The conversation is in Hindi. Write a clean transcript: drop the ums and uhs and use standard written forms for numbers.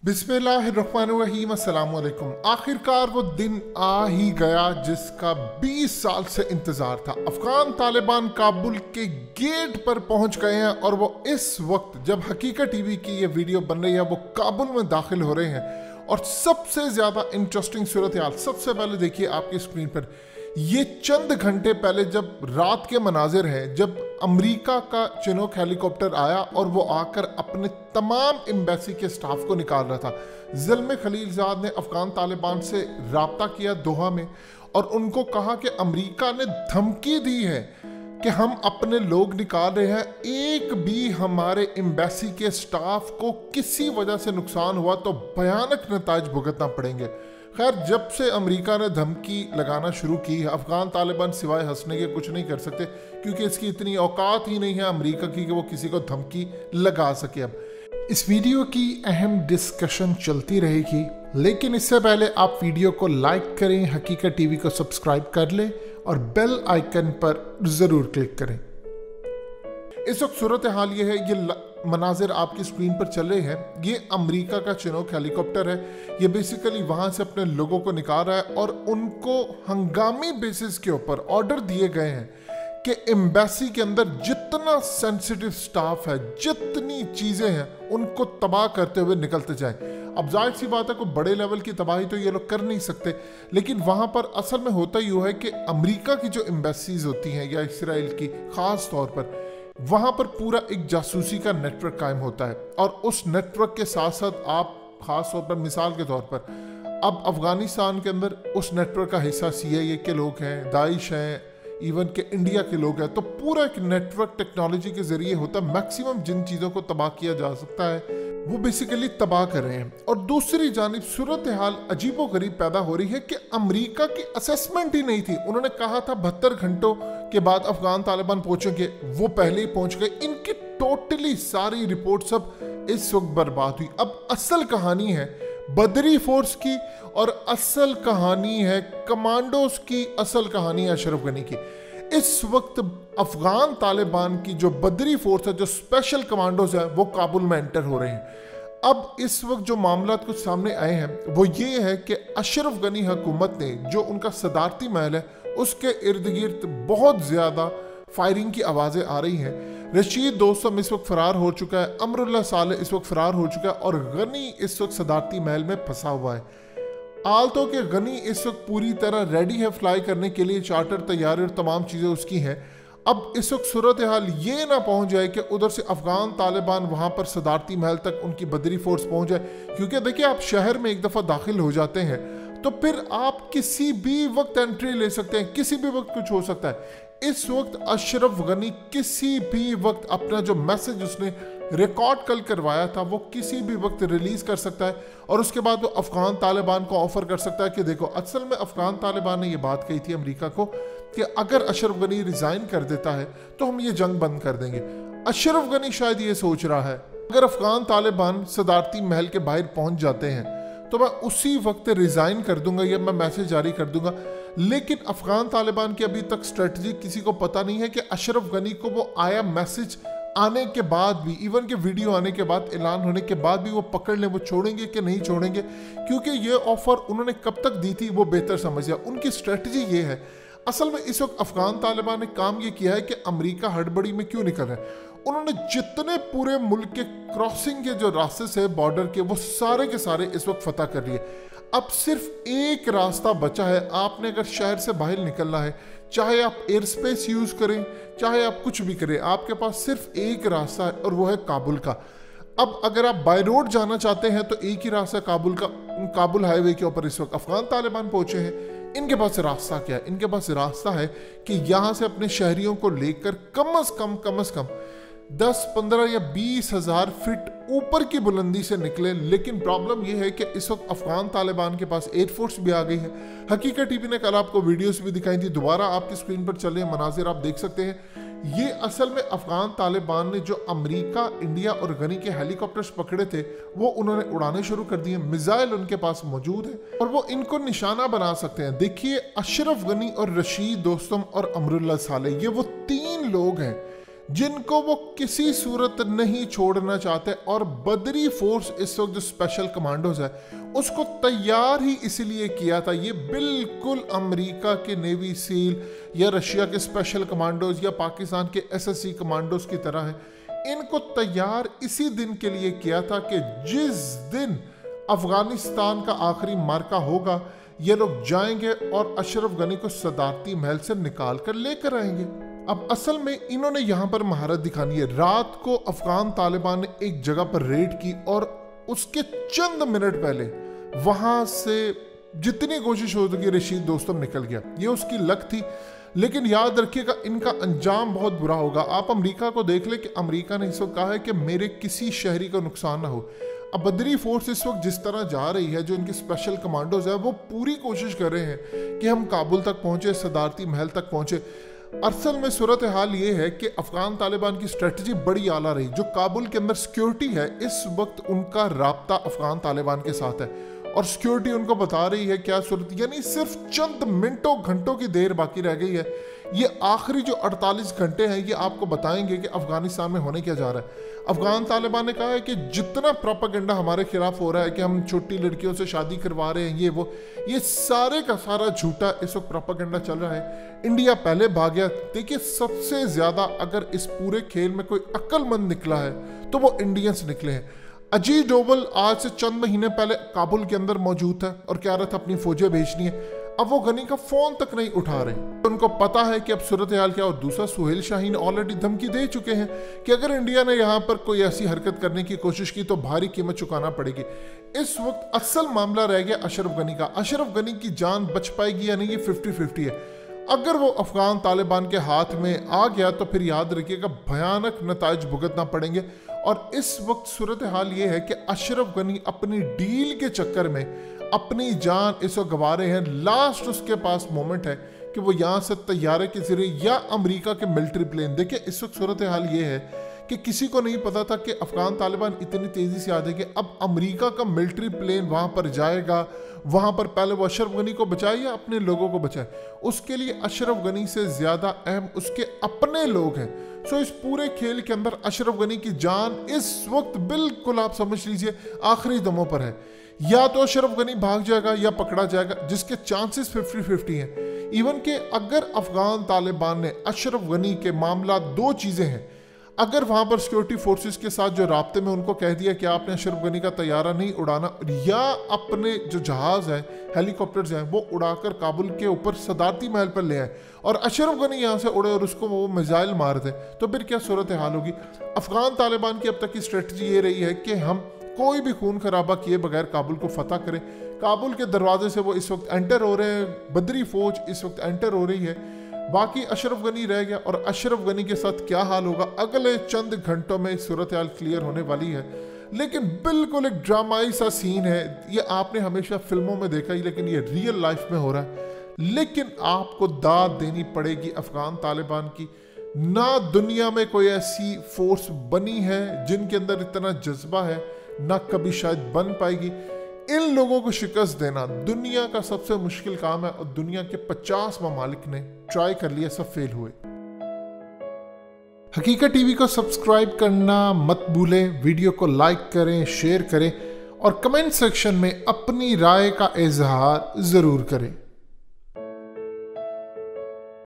बिस्मिल्लाहिर्रहमानिर्रहीम अस्सलाम वालेकुम। आखिरकार वो दिन आ ही गया जिसका 20 साल से इंतजार था। अफगान तालिबान काबुल के गेट पर पहुंच गए हैं और वो इस वक्त जब हकीकत टीवी की ये वीडियो बन रही है वो काबुल में दाखिल हो रहे हैं। और सबसे ज्यादा इंटरेस्टिंग सूरत हाल सबसे पहले देखिए आपकी स्क्रीन पर, ये चंद घंटे पहले जब रात के मनाजिर हैं, जब अमेरिका का चिनूक हेलीकॉप्टर आया और वो आकर अपने तमाम एम्बेसी के स्टाफ को निकाल रहा था। ज़ल्मे खलीलजाद ने अफगान तालिबान से राब्ता किया दोहा में और उनको कहा कि अमेरिका ने धमकी दी है कि हम अपने लोग निकाल रहे हैं, एक भी हमारे एम्बेसी के स्टाफ को किसी वजह से नुकसान हुआ तो भयानक नताइज भुगतना पड़ेंगे। खैर, जब से अमेरिका ने धमकी लगाना शुरू की है, अफगान तालिबान सिवाय हंसने के कुछ नहीं कर सकते, क्योंकि इसकी इतनी औकात ही नहीं है अमेरिका की कि वो किसी को धमकी लगा सके। अब इस वीडियो की अहम डिस्कशन चलती रहेगी, लेकिन इससे पहले आप वीडियो को लाइक करें, हकीकत टीवी को सब्सक्राइब कर लें और बेल आइकन पर ज़रूर क्लिक करें। इस वक्त सूरत हाल ये है, ये मनाजिर आपकी स्क्रीन पर चल रहे हैं, ये अमेरिका का चिनूक हेलीकॉप्टर है। ये बेसिकली वहाँ से अपने लोगों को निकाल रहा है और उनको हंगामी बेसिस के ऊपर ऑर्डर दिए गए हैं कि एम्बेसी के अंदर जितना सेंसिटिव स्टाफ है, जितनी चीज़ें हैं, उनको तबाह करते हुए निकलते जाएं। अब जाहिर सी बात है, कोई बड़े लेवल की तबाही तो ये लोग कर नहीं सकते, लेकिन वहाँ पर असल में होता ही है कि अमेरिका की जो एम्बेसीज होती हैं या इसराइल की ख़ास तौर पर, वहाँ पर पूरा एक जासूसी का नेटवर्क कायम होता है। और उस नेटवर्क के साथ साथ आप ख़ास तौर पर मिसाल के तौर पर अब अफ़गानिस्तान के अंदर उस नेटवर्क का हिस्सा CIA के लोग हैं, दाइश हैं, इवन के इंडिया के लोग हैं। तो पूरा एक नेटवर्क टेक्नोलॉजी के ज़रिए होता है। मैक्सिमम जिन चीज़ों को तबाह किया जा सकता है वो बेसिकली तबाह कर रहे हैं। और दूसरी जानिब सूरत हाल अजीबो गरीब पैदा हो रही है कि अमेरिका की असेसमेंट ही नहीं थी। उन्होंने कहा था 72 घंटों के बाद अफगान तालिबान पहुंचेंगे, वो पहले ही पहुंच गए। इनकी टोटली सारी रिपोर्ट सब इस वक्त बर्बाद हुई। अब असल कहानी है बदरी फोर्स की और असल कहानी है कमांडोज की, असल कहानी है अशरफ गनी की। इस वक्त अफगान तालिबान की जो बदरी फोर्स है, जो स्पेशल कमांडोज है, वो काबुल में एंटर हो रहे हैं। अब इस वक्त जो मामला कुछ सामने आए हैं वो ये है कि अशरफ गनी हुकूमत ने, जो उनका सदारती महल है, उसके इर्द गिर्द बहुत ज़्यादा फायरिंग की आवाज़ें आ रही हैं। रशीद दोस्तम इस वक्त फरार हो चुका है, अमरुल्लाह साले इस वक्त फरार हो चुका है और गनी इस वक्त सदारती महल में फंसा हुआ है। आलतो के गनी इस वक्त पूरी तरह रेडी है फ्लाई करने के लिए, चार्टर तैयारी और तमाम चीज़ें उसकी हैं। अब इस वक्त सूरत हाल ये ना पहुंच जाए कि उधर से अफगान तालिबान वहां पर सदारती महल तक उनकी बदरी फोर्स पहुंच जाए, क्योंकि देखिए आप शहर में एक दफ़ा दाखिल हो जाते हैं तो फिर आप किसी भी वक्त एंट्री ले सकते हैं, किसी भी वक्त कुछ हो सकता है। इस वक्त अशरफ गनी किसी भी वक्त अपना जो मैसेज उसने रिकॉर्ड कल करवाया था वो किसी भी वक्त रिलीज कर सकता है और उसके बाद वो अफगान तालिबान को ऑफर कर सकता है कि देखो, असल में अफगान तालिबान ने ये बात कही थी अमेरिका को कि अगर अशरफ गनी रिजाइन कर देता है तो हम ये जंग बंद कर देंगे। अशरफ गनी शायद ये सोच रहा है अगर अफगान तालिबान सदारती महल के बाहर पहुंच जाते हैं तो मैं उसी वक्त रिजाइन कर दूंगा या मैं मैसेज जारी कर दूंगा। लेकिन अफगान तालिबान की अभी तक स्ट्रेटजी किसी को पता नहीं है कि अशरफ गनी को वो आया मैसेज आने के बाद भी, इवन के वीडियो आने के बाद, ऐलान होने के बाद भी वो पकड़ लें, वो छोड़ेंगे कि नहीं छोड़ेंगे, क्योंकि ये ऑफर उन्होंने कब तक दी थी वो बेहतर समझ गया। उनकी स्ट्रेटजी ये है। असल में इस वक्त अफगान तालिबान ने काम ये किया है कि अमेरिका हड़बड़ी में क्यों निकल रहा है, उन्होंने जितने पूरे मुल्क के क्रॉसिंग के जो रास्ते से बॉर्डर के, वो सारे के सारे इस वक्त फतह कर लिए। अब सिर्फ एक रास्ता बचा है। आपने अगर शहर से बाहर निकलना है, चाहे आप एयर स्पेस यूज करें, चाहे आप कुछ भी करें, आपके पास सिर्फ एक रास्ता है और वो है काबुल का। अब अगर आप बाय रोड जाना चाहते हैं तो एक ही रास्ता काबुल का। काबुल हाईवे के ऊपर इस वक्त अफगान तालिबान पहुंचे हैं। इनके पास रास्ता क्या है? इनके पास रास्ता है कि यहाँ से अपने शहरियों को लेकर कम से कम 10, 15 या 20 हज़ार फीट ऊपर की बुलंदी से निकले। लेकिन प्रॉब्लम यह है कि इस वक्त अफगान तालिबान के पास एयरफोर्स भी आ गई है। हकीकत टीवी ने कल आपको वीडियोस भी दिखाई थी, दोबारा आपकी स्क्रीन पर चल रहे मनाजिर आप देख सकते हैं। ये असल में अफगान तालिबान ने जो अमेरिका, इंडिया और गनी के हेलीकॉप्टर्स पकड़े थे वो उन्होंने उड़ाने शुरू कर दिए। मिसाइल उनके पास मौजूद है और वो इनको निशाना बना सकते हैं। देखिए, अशरफ गनी और रशीद दोस्तम और अमरुल्लाह साले, ये वो 3 लोग हैं जिनको वो किसी सूरत नहीं छोड़ना चाहते। और बदरी फोर्स इस वक्त जो स्पेशल कमांडोज है उसको तैयार ही इसलिए किया था। ये बिल्कुल अमेरिका के नेवी सील या रशिया के स्पेशल कमांडोज या पाकिस्तान के एसएससी कमांडोज की तरह है। इनको तैयार इसी दिन के लिए किया था कि जिस दिन अफगानिस्तान का आखिरी मार्का होगा ये लोग जाएंगे और अशरफ गनी को सदारती महल से निकाल कर लेकर आएंगे। अब असल में इन्होंने यहां पर महारत दिखानी है। रात को अफगान तालिबान ने एक जगह पर रेड की और उसके चंद मिनट पहले वहां से जितनी कोशिश हो सकी रशीद दोस्तम निकल गया। ये उसकी लक थी, लेकिन याद रखिएगा इनका अंजाम बहुत बुरा होगा। आप अमेरिका को देख ले कि अमेरिका ने इस वक्त कहा है कि मेरे किसी शहरी को नुकसान ना हो। अब बदरी फोर्स इस वक्त जिस तरह जा रही है, जो इनके स्पेशल कमांडोज है वो पूरी कोशिश कर रहे हैं कि हम काबुल तक पहुंचे, सदारती महल तक पहुंचे। असल में सूरत हाल ये है कि अफगान तालिबान की स्ट्रेटजी बड़ी आला रही। जो काबुल के अंदर सिक्योरिटी है इस वक्त उनका राब्ता अफगान तालिबान के साथ है और सिक्योरिटी उनको बता रही है क्या सूरत, यानी सिर्फ चंद मिनटों घंटों की देर बाकी रह गई है। ये आखिरी जो 48 घंटे हैं ये आपको बताएंगे कि अफगानिस्तान में होने क्या जा रहा है। अफगान तालिबान ने कहा है कि जितना प्रोपेगेंडा हमारे खिलाफ हो रहा है कि हम छोटी लड़कियों से शादी करवा रहे हैं, ये सारे का सारा झूठा इस वक्त प्रोपेगेंडा चल रहा है। इंडिया पहले भाग गया। देखिए सबसे ज्यादा अगर इस पूरे खेल में कोई अक्लमंद निकला है तो वो इंडियंस निकले हैं। अजीत डोवल आज से चंद महीने पहले काबुल के अंदर मौजूद था और कह रहा था अपनी फौजें भेजनी है। अब वो गनी का फोन तक नहीं उठा रहे। उनको पता है कि अब सूरत हाल क्या। और दूसरा, सुहेल शाहीन ऑलरेडी धमकी दे चुके हैं कि अगर इंडिया ने यहाँ पर कोई ऐसी हरकत करने की कोशिश की तो भारी कीमत चुकाना पड़ेगी। इस वक्त असल मामला रह गया अशरफ गनी का। अशरफ गनी की जान बच पाएगी या नहीं ये 50-50 है। अगर वो अफगान तालिबान के हाथ में आ गया तो फिर याद रखिएगा भयानक नताइज भुगतना पड़ेंगे। और इस वक्त सूरत हाल ये है कि अशरफ गनी अपनी डील के चक्कर में अपनी जान इसको गंवा रहे हैं। लास्ट उसके पास मोमेंट है कि वो यहाँ से तैयारे के जरिए या अमेरिका के मिलिट्री प्लेन। देखिए इस वक्त सूरत हाल ये है कि किसी को नहीं पता था कि अफगान तालिबान इतनी तेजी से आ जाएंगे। अब अमेरिका का मिलिट्री प्लेन वहां पर जाएगा, वहां पर पहले वो अशरफ गनी को बचाए या अपने लोगों को बचाए। उसके लिए अशरफ गनी से ज्यादा अहम उसके अपने लोग हैं। सो इस पूरे खेल के अंदर अशरफ गनी की जान इस वक्त बिल्कुल आप समझ लीजिए आखिरी दमों पर है। या तो अशरफ गनी भाग जाएगा या पकड़ा जाएगा, जिसके चांसेस 50-50 हैं। इवन के अगर अफगान तालिबान ने अशरफ गनी के मामला दो चीजें हैं। अगर वहां पर सिक्योरिटी फोर्सेस के साथ जो राब्ते में उनको कह दिया कि आपने अशरफ गनी का तैयारा नहीं उड़ाना, या अपने जो जहाज हैं हेलीकॉप्टर्स हैं वो उड़ाकर काबुल के ऊपर सदारती महल पर ले आए और अशरफ गनी यहाँ से उड़े और उसको वो मिसाइल मार दे, तो फिर क्या सूरत हाल होगी। अफगान तालिबान की अब तक की स्ट्रेटजी ये रही है कि हम कोई भी खून खराबा किए बगैर काबुल को फतह करें। काबुल के दरवाजे से वो इस वक्त एंटर हो रहे हैं, बदरी फौज इस वक्त एंटर हो रही है। बाकी अशरफ गनी रह गया और अशरफ गनी के साथ क्या हाल होगा अगले चंद घंटों में सूरत हाल क्लियर होने वाली है। लेकिन बिल्कुल एक ड्रामाई सा सीन है। ये आपने हमेशा फिल्मों में देखा ही, लेकिन ये रियल लाइफ में हो रहा है। लेकिन आपको दाद देनी पड़ेगी अफगान तालिबान की। ना दुनिया में कोई ऐसी फोर्स बनी है जिनके अंदर इतना जज्बा है, ना कभी शायद बन पाएगी। इन लोगों को शिकस्त देना दुनिया का सबसे मुश्किल काम है और दुनिया के 50 ममालिक ने ट्राई कर लिया, सब फेल हुए। हकीकत टीवी को सब्सक्राइब करना मत भूलें, वीडियो को लाइक करें, शेयर करें और कमेंट सेक्शन में अपनी राय का इजहार जरूर करें।